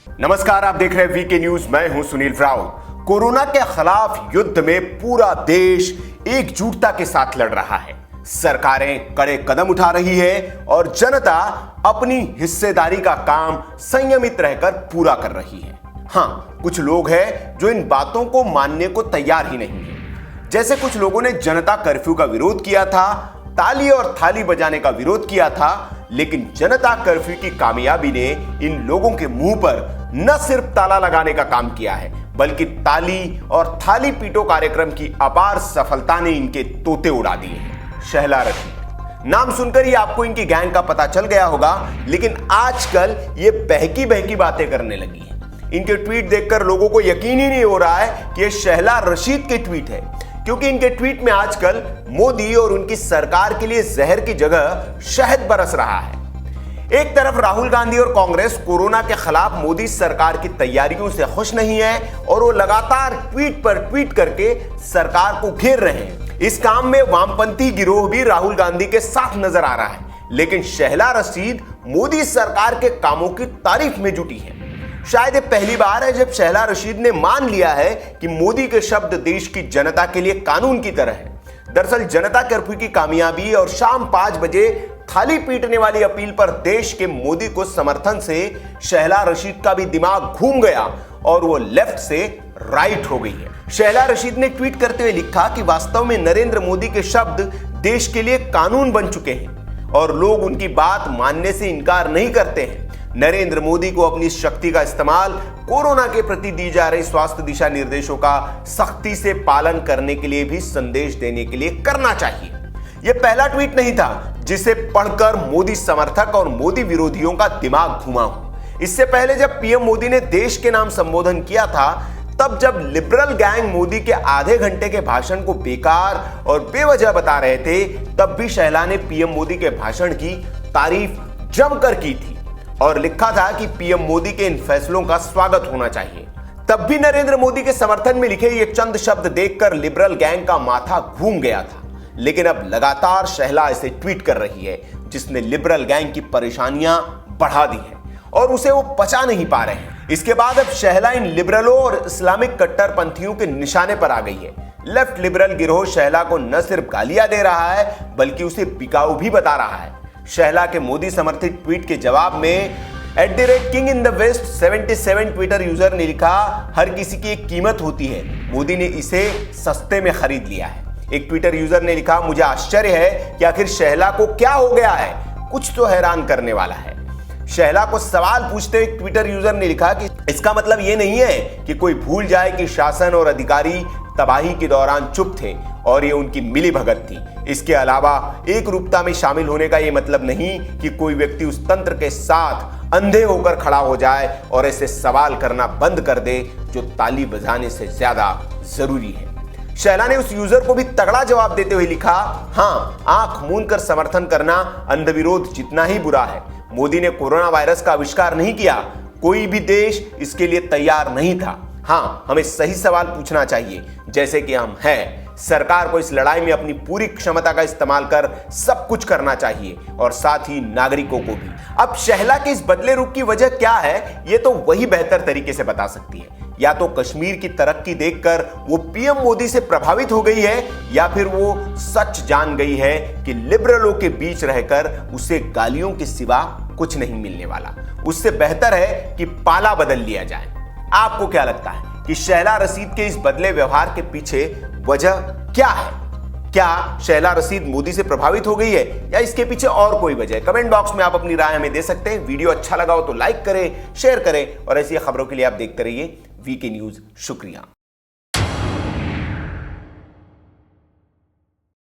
नमस्कार, आप देख रहे हैं वीके न्यूज। मैं हूं सुनील राउत। कोरोना के खिलाफ युद्ध में पूरा देश एकजुटता के साथ लड़ रहा है। सरकारें कड़े कदम उठा रही है और जनता अपनी हिस्सेदारी का काम संयमित रहकर पूरा कर रही है। हाँ, कुछ लोग हैं जो इन बातों को मानने को तैयार ही नहीं है। जैसे कुछ लोगों ने जनता कर्फ्यू का विरोध किया था, ताली और थाली बजाने का विरोध किया था, लेकिन जनता कर्फ्यू की कामयाबी ने इन लोगों के मुंह पर न सिर्फ ताला लगाने का काम किया है, बल्कि ताली और थाली पीटो कार्यक्रम की अपार सफलता ने इनके तोते उड़ा दिए हैं। शहला रशीद नाम सुनकर ही आपको इनकी गैंग का पता चल गया होगा, लेकिन आजकल ये बहकी बहकी बातें करने लगी हैं। इनके ट्वीट देखकर लोगों को यकीन ही नहीं हो रहा है कि ये शहला रशीद के ट्वीट है, क्योंकि इनके ट्वीट में आजकल मोदी और उनकी सरकार के लिए जहर की जगह शहद बरस रहा है। एक तरफ राहुल गांधी और कांग्रेस कोरोना के खिलाफ मोदी सरकार की तैयारियों से खुश नहीं है और वो लगातार ट्वीट पर ट्वीट करके सरकार को घेर रहे हैं। इस काम में वामपंथी गिरोह भी राहुल गांधी के साथ नजर आ रहा है, लेकिन शहला रशीद मोदी सरकार के कामों की तारीफ में जुटी है। शायद ये पहली बार है जब शहला रशीद ने मान लिया है कि मोदी के शब्द देश की जनता के लिए कानून की तरह है। दरअसल जनता कर्फ्यू की कामयाबी और शाम 5 बजे थाली पीटने वाली अपील पर देश के मोदी को समर्थन से शहला रशीद का भी दिमाग घूम गया और वो लेफ्ट से राइट हो गई है। शहला रशीद ने ट्वीट करते हुए लिखा कि वास्तव में नरेंद्र मोदी के शब्द देश के लिए कानून बन चुके हैं और लोग उनकी बात मानने से इनकार नहीं करते हैं। नरेंद्र मोदी को अपनी शक्ति का इस्तेमाल कोरोना के प्रति दी जा रही स्वास्थ्य दिशा निर्देशों का सख्ती से पालन करने के लिए भी संदेश देने के लिए करना चाहिए। यह पहला ट्वीट नहीं था जिसे पढ़कर मोदी समर्थक और मोदी विरोधियों का दिमाग घुमा हो। इससे पहले जब पीएम मोदी ने देश के नाम संबोधन किया था, तब जब लिबरल गैंग मोदी के आधे घंटे के भाषण को बेकार और बेवजह बता रहे थे, तब भी शहला ने पीएम मोदी के भाषण की तारीफ जमकर की थी और लिखा था कि पीएम मोदी के इन फैसलों का स्वागत होना चाहिए। तब भी नरेंद्र मोदी के समर्थन में लिखे ये चंद शब्द देखकर लिबरल गैंग का माथा घूम गया था, लेकिन अब लगातार शहला इसे ट्वीट कर रही है, जिसने लिबरल गैंग की परेशानियां बढ़ा दी हैं और उसे वो पचा नहीं पा रहे हैं। इसके बाद अब शहला इन लिबरलों और इस्लामिक कट्टरपंथियों के निशाने पर आ गई है। लेफ्ट लिबरल गिरोह शहला को न सिर्फ गालियां दे रहा है, बल्कि उसे बिकाऊ भी बता रहा है। शहला के मोदी समर्थित ट्वीट के जवाब में @King in the West 77 Twitter user ने लिखा, हर किसी की एक कीमत होती है, मोदी ने इसे सस्ते में खरीद लिया है। एक ट्विटर यूजर ने लिखा, मुझे आश्चर्य है कि आखिर शहला को क्या हो गया है, कुछ तो हैरान करने वाला है। शहला को सवाल पूछते हुए ट्विटर यूजर ने लिखा कि इसका मतलब यह नहीं है कि कोई भूल जाए कि शासन और अधिकारी तबाही के दौरान चुप थे और ये उनकी मिलीभगत थी। इसके अलावा एक रूपता में शामिल होने का यह मतलब नहीं कि कोई व्यक्ति उस तंत्र के साथ अंधे होकर खड़ा हो जाए और ऐसे सवाल करना बंद कर दे जो ताली बजाने से ज्यादा जरूरी है। शहला ने उस यूजर को भी तगड़ा जवाब देते हुए लिखा, हाँ, आंख मूंद कर समर्थन करना अंधविरोध जितना ही बुरा है। मोदी ने कोरोना वायरस का आविष्कार नहीं किया, कोई भी देश इसके लिए तैयार नहीं था। हाँ, हमें सही सवाल पूछना चाहिए, जैसे कि हम हैं। सरकार को इस लड़ाई में अपनी पूरी क्षमता का इस्तेमाल कर सब कुछ करना चाहिए और साथ ही नागरिकों को भी। अब शहला के इस बदले रुख की वजह क्या है, ये तो वही बेहतर तरीके से बता सकती है। या तो कश्मीर की तरक्की देखकर वो पीएम मोदी से प्रभावित हो गई है, या फिर वो सच जान गई है कि लिबरलों के बीच रहकर उसे गालियों के सिवा कुछ नहीं मिलने वाला। उससे बेहतर है कि पाला बदल लिया जाए। आपको क्या लगता है कि शहला रशीद के इस बदले व्यवहार के पीछे वजह क्या है? क्या शहला रशीद मोदी से प्रभावित हो गई है या इसके पीछे और कोई वजह है? कमेंट बॉक्स में आप अपनी राय हमें दे सकते हैं। वीडियो अच्छा लगा हो तो लाइक करें, शेयर करें और ऐसी खबरों के लिए आप देखते रहिए वीके न्यूज। शुक्रिया।